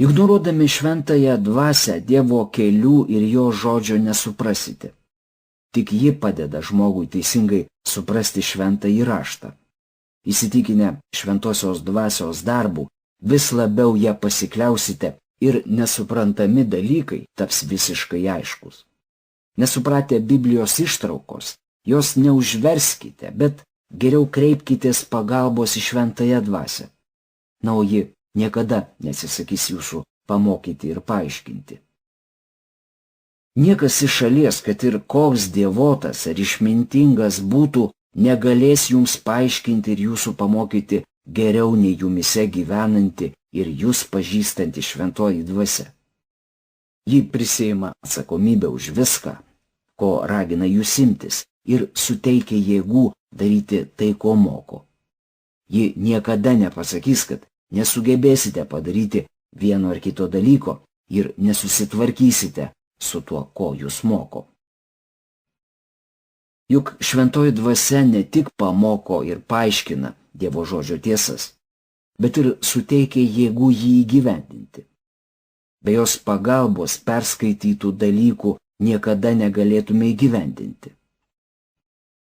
Ignoruodami šventąją dvasią Dievo kelių ir jo žodžio nesuprasite. Tik ji padeda žmogui teisingai suprasti šventąjį raštą. Įsitikinę šventosios dvasios darbų, vis labiau ją pasikliausite ir nesuprantami dalykai taps visiškai aiškus. Nesupratę Biblijos ištraukos, jos neužverskite, bet geriau kreipkitės pagalbos į šventąją dvasią. Na, o ji niekada nesisakys jūsų pamokyti ir paaiškinti. Niekas iš šalies, kad ir koks dievotas ar išmintingas būtų, negalės jums paaiškinti ir jūsų pamokyti geriau nei jumise gyvenanti ir jūs pažįstanti šventoji dvasia. Ji prisiima atsakomybę už viską, ko ragina jūs imtis, ir suteikia jėgų daryti tai, ko moko. Ji niekada nepasakys, kad nesugebėsite padaryti vieno ar kito dalyko ir nesusitvarkysite su tuo, ko jūs moko. Juk šventoji dvasia ne tik pamoko ir paaiškina Dievo žodžio tiesas, bet ir suteikia jėgų jį įgyvendinti. Be jos pagalbos perskaitytų dalykų niekada negalėtume įgyvendinti.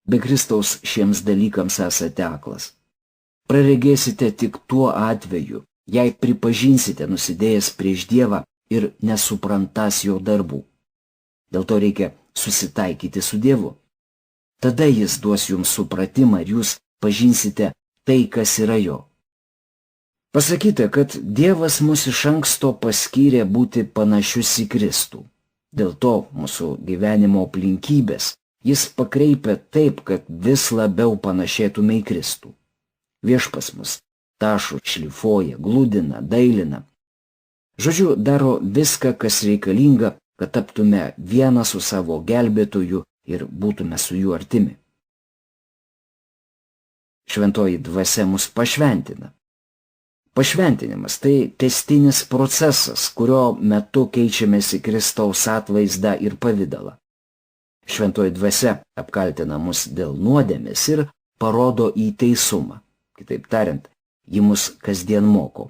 Be Kristaus šiems dalykams esate aklas. Praregėsite tik tuo atveju, jei pripažinsite nusidėjęs prieš Dievą ir nesuprantas jo darbų. Dėl to reikia susitaikyti su Dievu. Tada jis duos jums supratimą ir jūs pažinsite tai, kas yra jo. Pasakyta, kad Dievas mus iš anksto paskyrė būti panašius į Kristų. Dėl to mūsų gyvenimo aplinkybės jis pakreipia taip, kad vis labiau panašėtume į Kristų. Viešpas mus tašo, šlifuoja, gludina, dailina. Žodžiu, daro viską, kas reikalinga, kad taptume vieną su savo gelbėtoju ir būtume su juo artimi. Šventoji dvasia mus pašventina. Pašventinimas tai tęstinis procesas, kurio metu keičiamės į Kristaus atvaizdą ir pavidalą. Šventoji dvasia apkaltina mus dėl nuodėmės ir parodo į teisumą. Kitaip tariant, ji mus kasdien moko.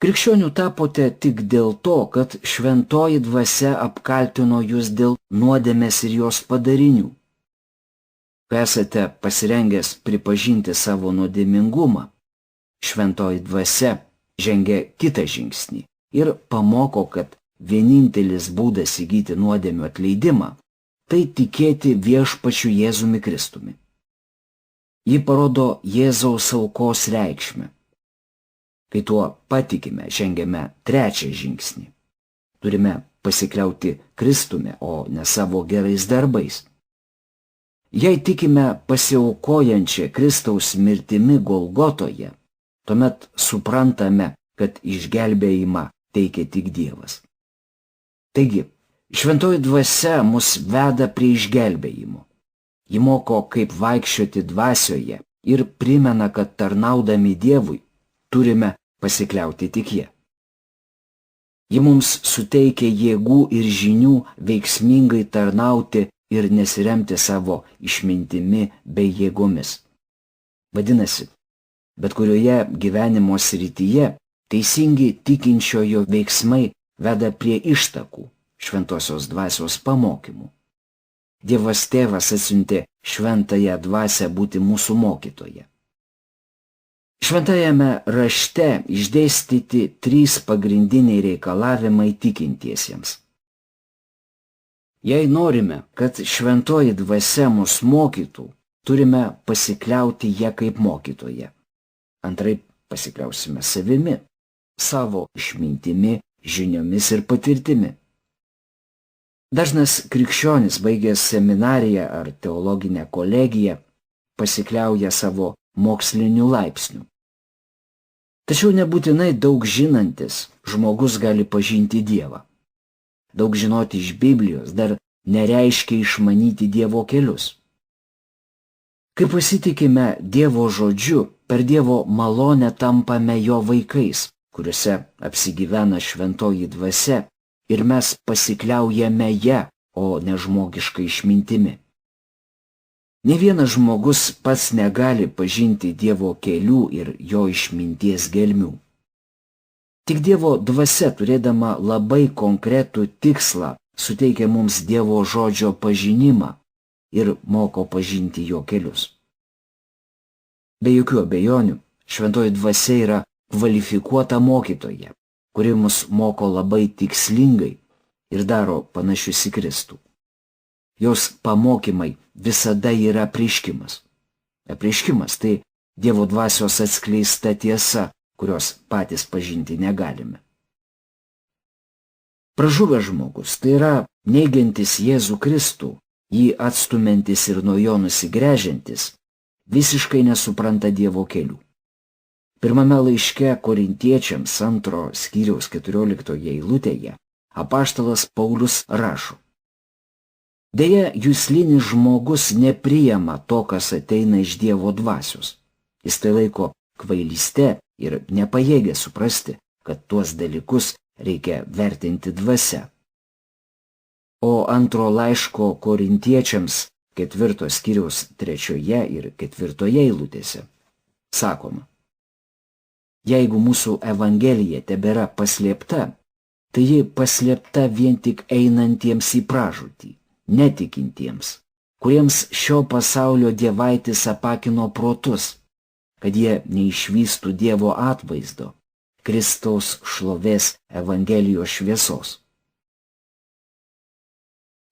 Krikščionių tapote tik dėl to, kad šventoji dvasia apkaltino jūs dėl nuodėmės ir jos padarinių. Kai esate pasirengęs pripažinti savo nuodėmingumą, šventoji dvasia žengia kitą žingsnį ir pamoko, kad vienintelis būdas įgyti nuodėmių atleidimą – tai tikėti viešpačiu Jėzumi Kristumi. Ji parodo Jėzaus aukos reikšmę. Kai tuo patikime, žengiame trečią žingsnį. Turime pasikliauti Kristumi, o ne savo gerais darbais. Jei tikime pasiaukojančią Kristaus mirtimi Golgotoje, tuomet suprantame, kad išgelbėjimą teikia tik Dievas. Taigi, šventoji dvasia mus veda prie išgelbėjimo. Ji moko, kaip vaikščioti dvasioje ir primena, kad tarnaudami Dievui turime pasikliauti tik ja. Ji mums suteikia jėgų ir žinių veiksmingai tarnauti ir nesiremti savo išmintimi bei jėgomis. Vadinasi, bet kurioje gyvenimo srityje teisingi tikinčiojo veiksmai veda prie ištakų šventosios dvasios pamokymų. Dievas Tėvas atsiuntė šventąją dvasią būti mūsų mokytoja. Šventajame rašte išdėstyti 3 pagrindiniai reikalavimai tikintiesiems. Jei norime, kad šventoji dvasia mus mokytų, turime pasikliauti ją kaip mokytoja. Antraip pasikliausime savimi, savo išmintimi, žiniomis ir patirtimi. Dažnas krikščionis baigęs seminariją ar teologinę kolegiją pasikliauja savo moksliniu laipsniu. Tačiau nebūtinai daug žinantis žmogus gali pažinti Dievą. Daug žinoti iš Biblijos dar nereiškia išmanyti Dievo kelius. Kai pasitikime Dievo žodžiu, per Dievo malonę tampame jo vaikais, kuriuose apsigyvena šventoji dvasia, ir mes pasikliaujame ją, o ne žmogiška išmintimi. Ne vienas žmogus pats negali pažinti Dievo kelių ir jo išminties gelmių. Tik Dievo dvasia, turėdama labai konkretų tikslą, suteikia mums Dievo žodžio pažinimą ir moko pažinti jo kelius. Be jokių abejonių, šventoji dvasia yra kvalifikuota mokytoja, kuri mus moko labai tikslingai ir daro panašius į Kristų. Jos pamokymai visada yra apreiškimas. Apreiškimas tai Dievo dvasios atskleista tiesa, kurios patys pažinti negalime. Pražuvęs žmogus tai yra neigiantis Jėzų Kristų, jį atstumiantis ir nuo jo nusigręžiantis, visiškai nesupranta Dievo kelių. Pirmame laiške Korintiečiams 2 skyriaus 14 eilutėje apaštalas Paulius rašo: Deja, juslinis žmogus nepriima to, kas ateina iš Dievo dvasios. Jis tai laiko kvailyste ir nepajėgia suprasti, kad tuos dalykus reikia vertinti dvasia. O antro laiško Korintiečiams 4 skyriaus 3 ir 4 eilutėse sakoma: Jeigu mūsų evangelija tebėra paslėpta, tai ji paslėpta vien tik einantiems į pražūtį, netikintiems, kuriems šio pasaulio dievaitis apakino protus, kad jie neišvystų Dievo atvaizdo, Kristaus šlovės evangelijos šviesos.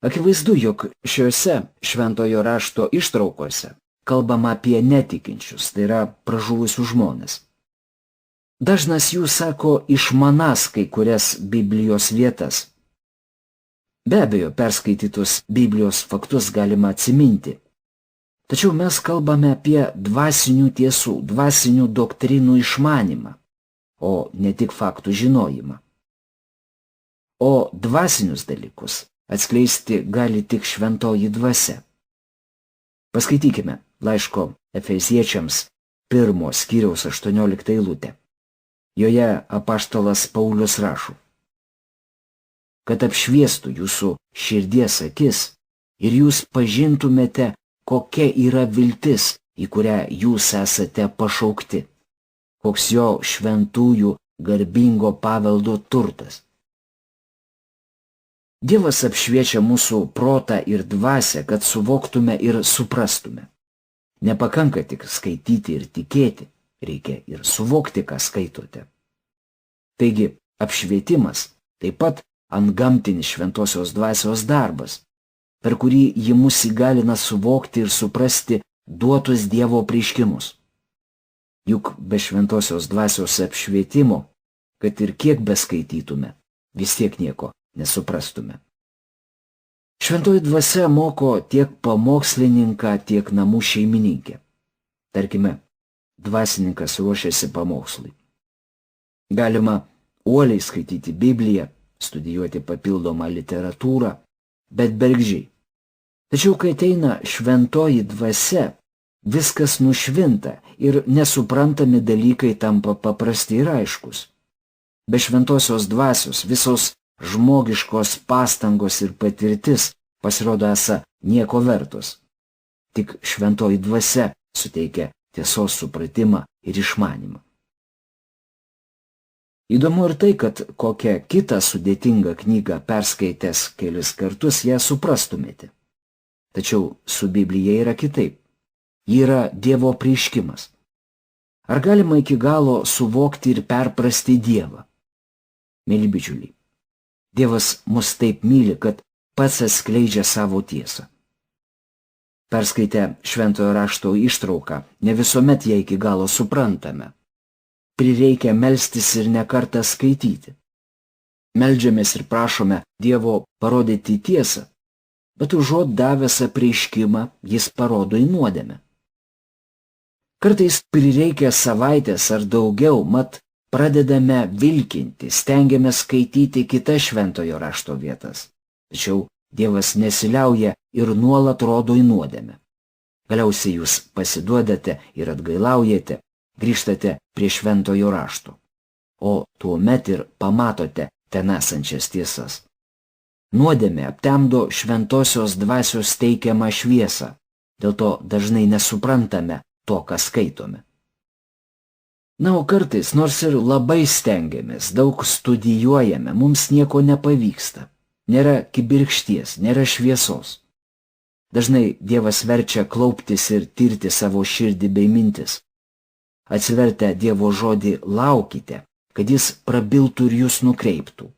Akivaizdu, jog šiuose šventojo rašto ištraukose kalbama apie netikinčius, tai yra pražuvusius žmones. Dažnas jų sako išmanas kai kurias Biblijos vietas. Be abejo, perskaitytus Biblijos faktus galima atsiminti. Tačiau mes kalbame apie dvasinių tiesų, dvasinių doktrinų išmanimą, o ne tik faktų žinojimą. O dvasinius dalykus atskleisti gali tik šventoji dvasia. Paskaitykime laiško Efeziečiams 1 skyriaus 18 eilutę. Joje apaštalas Paulius rašo: Kad apšviestų jūsų širdies akis ir jūs pažintumėte, kokia yra viltis, į kurią jūs esate pašaukti, koks jo šventųjų garbingo paveldo turtas. Dievas apšviečia mūsų protą ir dvasią, kad suvoktume ir suprastume. Nepakanka tik skaityti ir tikėti, reikia ir suvokti, ką skaitote. Taigi, apšvietimas taip pat antgamtinis šventosios dvasios darbas, per kurį ji mus įgalina suvokti ir suprasti duotus Dievo apreiškimus. Juk be šventosios dvasios apšvietimo, kad ir kiek beskaitytume, vis tiek nieko nesuprastume. Šventoji dvasia moko tiek pamokslininką, tiek namų šeimininkę. Tarkime, dvasininkas ruošiasi pamokslui. Galima uoliai skaityti Bibliją, studijuoti papildomą literatūrą, bet bergždžiai. Tačiau, kai ateina šventoji dvasia, viskas nušvinta ir nesuprantami dalykai tampa paprasti ir aiškus. Be šventosios dvasios visos žmogiškos pastangos ir patirtis pasirodo esą nieko vertos. Tik šventoji dvasia suteikia tiesos supratimą ir išmanymą. Įdomu ir tai, kad kokią kitą sudėtingą knygą perskaitęs kelis kartus ją suprastumėte. Tačiau su Biblija yra kitaip. Ji yra Dievo apreiškimas. Ar galima iki galo suvokti ir perprasti Dievą? Mieli bičiuliai, Dievas mus taip myli, kad pats atskleidžia savo tiesą. Perskaitę šventojo rašto ištrauką, ne visuomet ją iki galo suprantame. Prireikia melstis ir ne kartą skaityti. Meldžiamės ir prašome Dievo parodyti tiesą, bet užuot davęs apreiškimą, jis parodo į nuodėmę. Kartais prireikia savaitės ar daugiau, mat pradedame vilkinti, stengiamės skaityti kitas šventojo rašto vietas. Tačiau Dievas nesiliauja ir nuolat rodo į nuodėmę. Galiausiai jūs pasiduodate ir atgailaujate, grįžtate prie šventojo rašto, o tuomet ir pamatote ten esančias tiesas. Nuodėmė aptemdo šventosios dvasios teikiamą šviesą, dėl to dažnai nesuprantame to, ką skaitome. Na, o kartais, nors ir labai stengiamės, daug studijuojame, mums nieko nepavyksta. Nėra kibirkšties, nėra šviesos. Dažnai Dievas verčia klauptis ir tirti savo širdį bei mintis. Atsivertę Dievo žodį laukite, kad jis prabiltų ir jūs nukreiptų.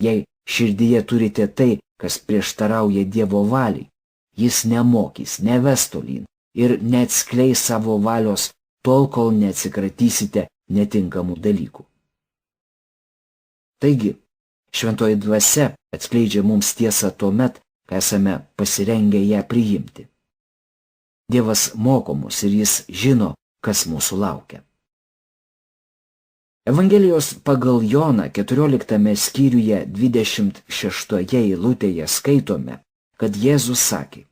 Jei širdyje turite tai, kas prieštarauja Dievo valiai, jis nemokys, neves tolyn ir neatskleis savo valios tol, kol neatsikratysite netinkamų dalykų. Taigi, šventoji dvasia atskleidžia mums tiesą tuomet, kai esame pasirengę ją priimti. Dievas moko mus ir jis žino, kas mūsų laukia. Evangelijos pagal Joną 14 skyriuje 26 eilutėje skaitome, kad Jėzus sakė: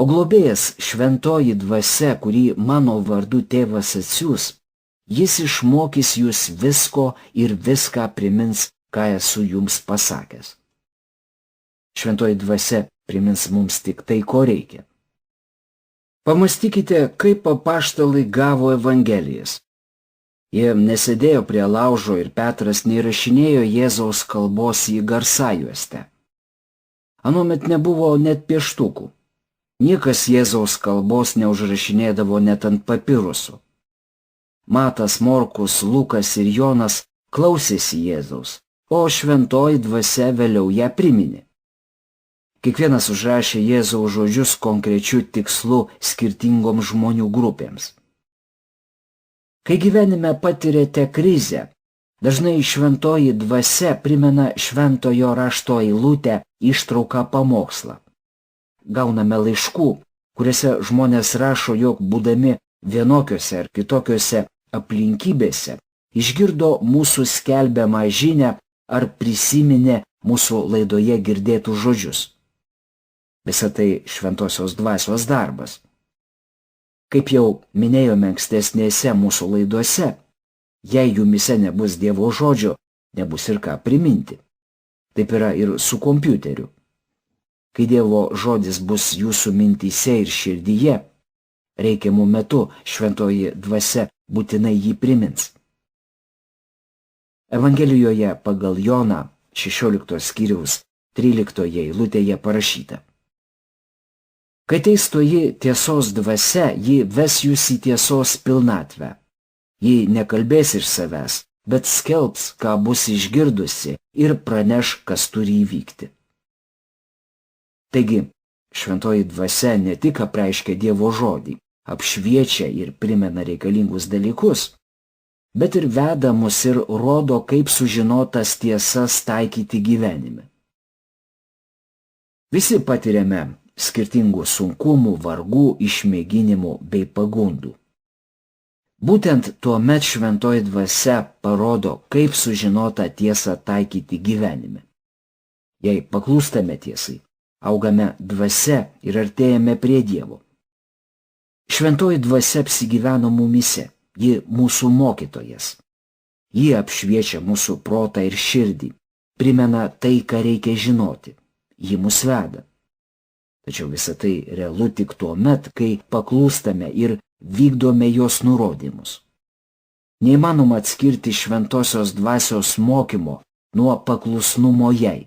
O globėjas šventoji dvasia, kurį mano vardu tėvas atsiųs, jis išmokys jūs visko ir viską primins, ką esu jums pasakęs. Šventoji dvasia primins mums tik tai, ko reikia. Pamastykite, kaip apaštalai gavo evangelijas. Jie nesėdėjo prie laužo ir Petras neįrašinėjo Jėzaus kalbos į garsajuostę. Anuomet nebuvo net pieštukų. Niekas Jėzaus kalbos neužrašinėdavo net ant papirusų. Matas, Morkus, Lukas ir Jonas klausėsi Jėzaus, o šventoji dvasia vėliau ją priminė. Kiekvienas užrašė Jėzaus žodžius konkrečiu tikslu skirtingoms žmonių grupėms. Kai gyvenime patirėte krizę, dažnai šventoji dvasia primena šventojo rašto eilutę ištrauką pamokslą. Gauname laiškų, kuriuose žmonės rašo, jog būdami vienokiose ar kitokiose aplinkybėse išgirdo mūsų skelbiamą žinią ar prisiminė mūsų laidoje girdėtus žodžius. Visa tai šventosios dvasios darbas. Kaip jau minėjome ankstesnėse mūsų laidose, jei jumise nebus Dievo žodžio, nebus ir ką priminti. Taip yra ir su kompiuteriu. Kai Dievo žodis bus jūsų mintyse ir širdyje, reikiamų metu šventoji dvasia būtinai jį primins. Evangelijoje pagal Joną 16 skyriaus 13 eilutėje parašyta: Kai ateis toji tiesos dvasia, ji ves jūs į tiesos pilnatvę. Ji nekalbės iš savęs, bet skelbs, ką bus išgirdusi ir praneš, kas turi įvykti. Taigi, šventoji dvasia ne tik apreiškia Dievo žodį, apšviečia ir primena reikalingus dalykus, bet ir veda mus ir rodo, kaip sužinotas tiesas taikyti gyvenime. Visi patiriame skirtingų sunkumų, vargų, išmėginimų bei pagundų. Būtent tuomet šventoji dvasia parodo, kaip sužinotą tiesą taikyti gyvenime. Jei paklūstame tiesai, augame dvasia ir artėjame prie Dievo. Šventoji dvasia apsigyveno mumyse, ji mūsų mokytojas. Ji apšviečia mūsų protą ir širdį, primena tai, ką reikia žinoti, ji mus veda. Tačiau visa tai realu tik tuo met, kai paklūstame ir vykdome jos nurodymus. Neįmanoma atskirti šventosios dvasios mokymo nuo paklusnumo jai.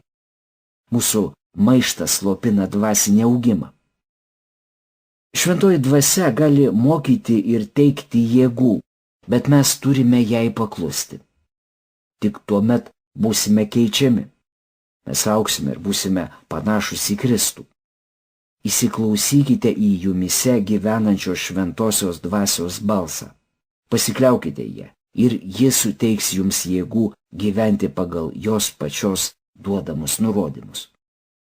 Mūsų maištas slopina dvasinį augimą. Šventoji dvasia gali mokyti ir teikti jėgų, bet mes turime jai paklusti. Tik tuomet būsime keičiami. Mes auksime ir būsime panašus į Kristų. Įsiklausykite į jumyse gyvenančios šventosios dvasios balsą. Pasikliaukite ją ir ji suteiks jums jėgų gyventi pagal jos pačios duodamus nurodymus.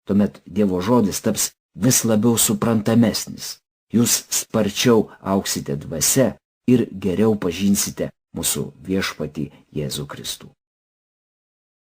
Tuomet Dievo žodis taps vis labiau suprantamesnis. Jūs sparčiau auksite dvasia ir geriau pažinsite mūsų viešpatį Jėzų Kristų.